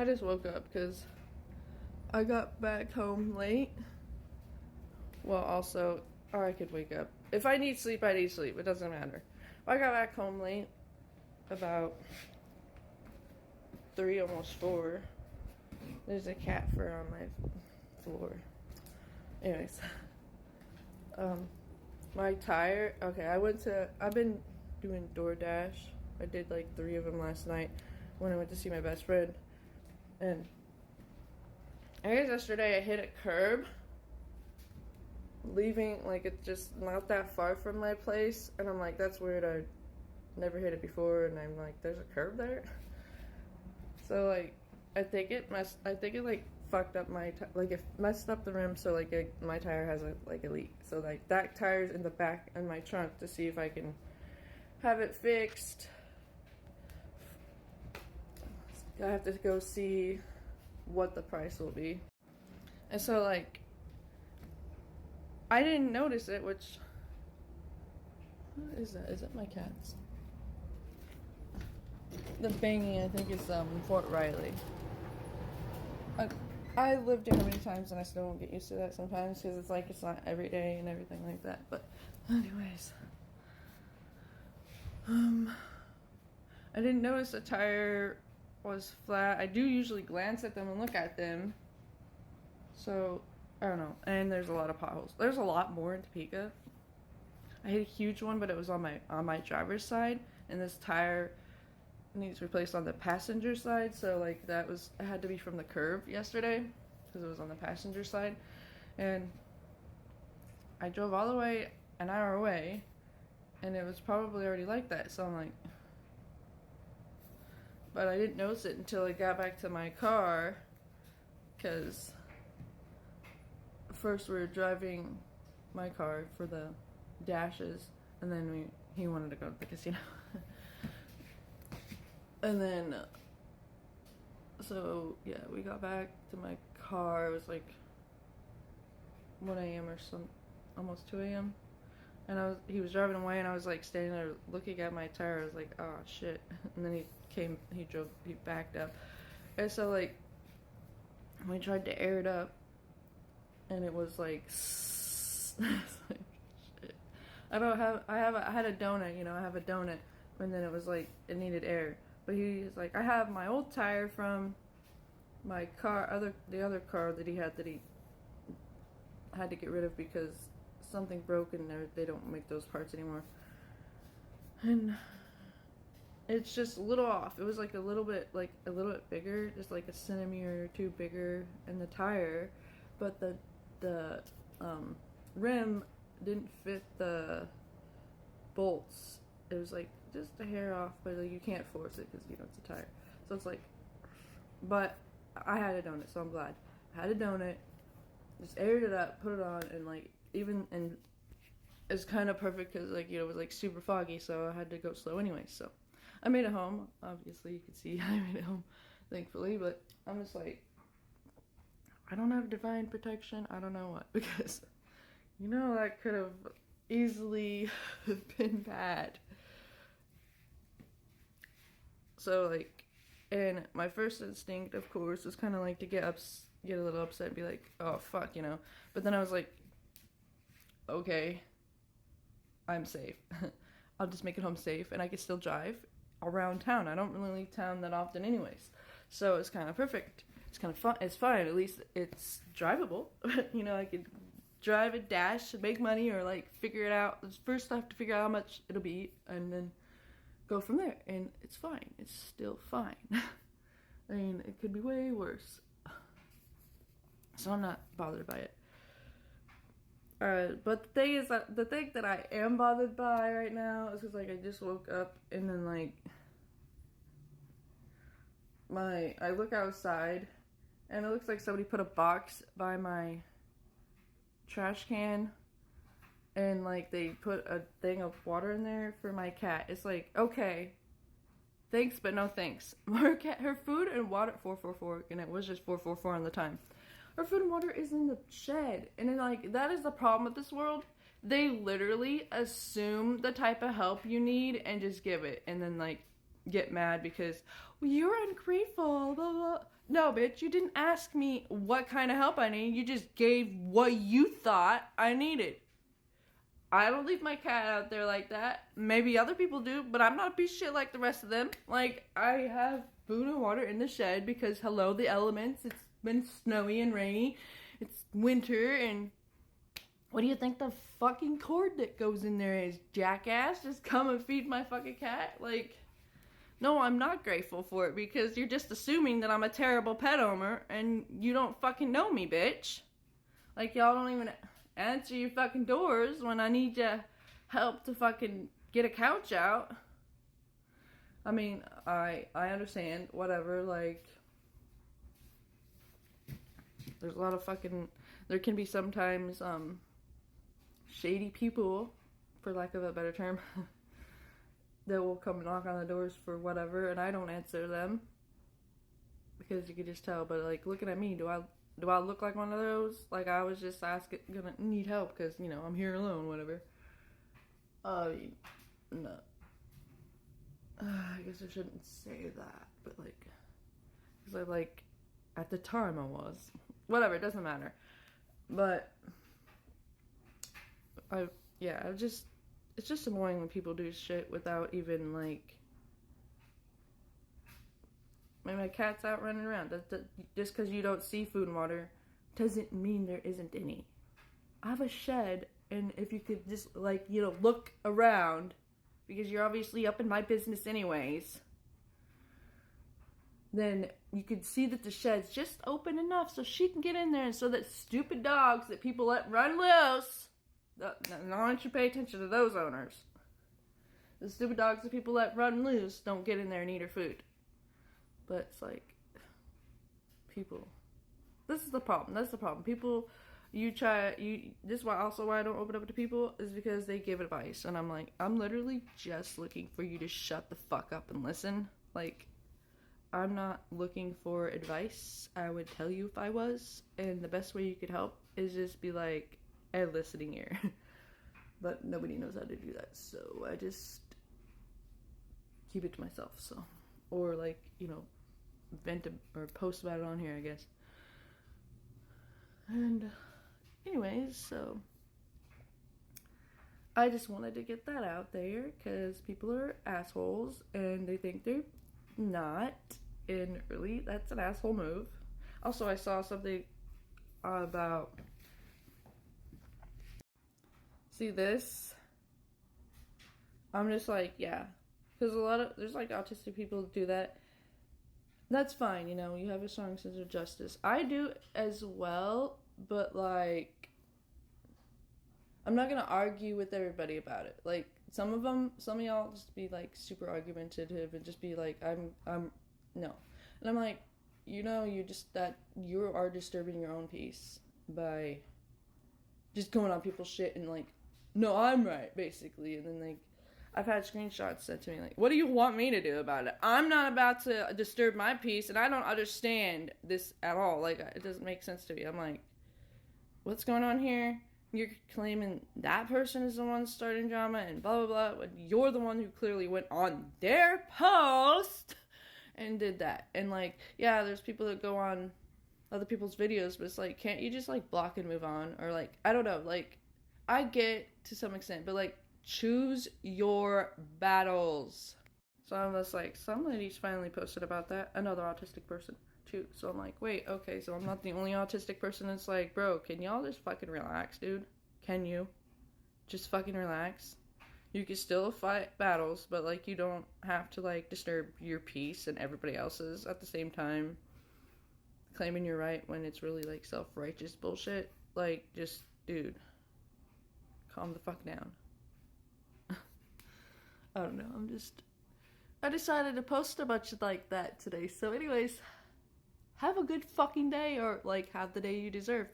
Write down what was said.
I just woke up because I got back home late. Well, also, or I could wake up. If I need sleep, I need sleep. It doesn't matter. I got back home late, about 3, almost 4. There's a cat fur on my floor. Anyways, my tire. Okay, I've been doing DoorDash. I did like 3 of them last night when I went to see my best friend. And I guess yesterday I hit a curb, leaving, like, it's just not that far from my place. And I'm like, that's weird. I never hit it before. And I'm like, there's a curb there. So, like, I think it like fucked up my like it messed up the rim, so like my tire has a leak, so like that tire's in the back in my trunk to see if I can have it fixed. I have to go see what the price will be. And so, like, I didn't notice it, which, what is that? Is that my cat's? The banging, I think, is Fort Riley. I lived here many times and I still don't get used to that sometimes because it's like it's not every day and everything like that. But anyways, I didn't notice the tire was flat. I do usually glance at them and look at them. So I don't know. And there's a lot of potholes. There's a lot more in Topeka. I hit a huge one, but it was on my driver's side, and this tire needs replaced on the passenger side, so like it had to be from the curb yesterday because it was on the passenger side. And I drove all the way an hour away and it was probably already like that, so I'm like, but I didn't notice it until I got back to my car, because first we were driving my car for the dashes, and then he wanted to go to the casino. And then, so, yeah, we got back to my car. It was like 1 a.m. or almost 2 a.m. And he was driving away, and I was like standing there looking at my tire. I was like, oh shit. And then he backed up. And so, like, we tried to air it up, and it was like, like, shit. I had a donut, I have a donut, and then it was like, it needed air. But he's like, I have my old tire from my car, the other car that he had to get rid of because something broke and they don't make those parts anymore. And it's just a little off. It was like a little bit bigger, just like a centimeter or 2 bigger in the tire, but the rim didn't fit the bolts. It was like just a hair off, but like, you can't force it because it's a tire. So it's like, but I had a donut, so I'm glad. I had a donut, just aired it up, put it on, and like and it's kind of perfect because like it was like super foggy, so I had to go slow anyway. So I made it home. Obviously, you can see I made it home, thankfully. But I'm just like, I don't have divine protection. I don't know what, because that could have easily been bad. So, like, and my first instinct, of course, was kind of like to get a little upset and be like, oh, fuck, But then I was like, okay, I'm safe. I'll just make it home safe, and I can still drive around town. I don't really leave town that often anyways. So it's kind of perfect. It's kind of fun. It's fine. At least it's drivable. I could drive it, dash, make money, or, like, figure it out. First, I have to figure out how much it'll be, and then go from there, and it's fine. It's still fine. I mean, it could be way worse. So I'm not bothered by it. But the thing that I am bothered by right now is because, like, I just woke up, and then, like, I look outside, and it looks like somebody put a box by my trash can, and like they put a thing of water in there for my cat. It's like, okay, thanks, but no thanks. Her food and water, 444, and it was just 444 on the time. Her food and water is in the shed, and then, like, that is the problem with this world. They literally assume the type of help you need and just give it, and then like get mad because, well, you're ungrateful, blah blah. No, bitch, you didn't ask me what kind of help I need. You just gave what you thought I needed. I don't leave my cat out there like that. Maybe other people do, but I'm not a piece of shit like the rest of them. Like, I have food and water in the shed because, hello, the elements. It's been snowy and rainy. It's winter, and what do you think the fucking cord that goes in there is, jackass? Just come and feed my fucking cat? Like, no, I'm not grateful for it because you're just assuming that I'm a terrible pet owner and you don't fucking know me, bitch. Like, y'all don't even answer your fucking doors when I need your help to fucking get a couch out. I mean, I understand, whatever, like, there's a lot of fucking, there can be sometimes, shady people, for lack of a better term, that will come knock on the doors for whatever, and I don't answer them, because you can just tell, but, like, looking at me, do I look like one of those? Like, I was just gonna need help, because, you know, I'm here alone, whatever. No. I guess I shouldn't say that, but, like, because I, like, at the time I was. Whatever, it doesn't matter. But, it's just annoying when people do shit without even, like, my cat's out running around. Just because you don't see food and water doesn't mean there isn't any. I have a shed, and if you could just, like, you know, look around, because you're obviously up in my business anyways, then you could see that the shed's just open enough so she can get in there, and so that stupid dogs that people let run loose, no one should pay attention to those owners. The stupid dogs that people let run loose don't get in there and eat her food. But it's like, people, this is the problem. That's the problem. People, this is why I don't open up to people, is because they give advice. And I'm like, I'm literally just looking for you to shut the fuck up and listen. Like, I'm not looking for advice. I would tell you if I was. And the best way you could help is just be like, a listening ear. But nobody knows how to do that. So I just keep it to myself. So, or like, you know, vent or post about it on here, I guess. And anyways, so I just wanted to get that out there because people are assholes and they think they're not, and really that's an asshole move. Also, I saw something about, see this, I'm just like, yeah, because there's like autistic people who do that. That's fine, you know, you have a strong sense of justice. I do as well, but, like, I'm not gonna argue with everybody about it. Like, some of y'all just be, like, super argumentative and just be like, no. And I'm like, you know, you are disturbing your own peace by just going on people's shit and, like, no, I'm right, basically. And then, like, I've had screenshots sent to me, like, what do you want me to do about it? I'm not about to disturb my peace, and I don't understand this at all. Like, it doesn't make sense to me. I'm like, what's going on here? You're claiming that person is the one starting drama and blah, blah, blah. But you're the one who clearly went on their post and did that. And, like, yeah, there's people that go on other people's videos, but it's like, can't you just, like, block and move on? Or, like, I don't know. Like, I get to some extent, but, like, choose your battles. So I'm just like, some ladies finally posted about that. Another autistic person, too. So I'm like, wait, okay, so I'm not the only autistic person. It's like, bro, can y'all just fucking relax, dude? Can you? Just fucking relax. You can still fight battles, but, like, you don't have to, like, disturb your peace and everybody else's at the same time. Claiming you're right when it's really, like, self-righteous bullshit. Like, just, dude, calm the fuck down. I don't know, I decided to post a bunch like that today. So anyways, have a good fucking day, or, like, have the day you deserve.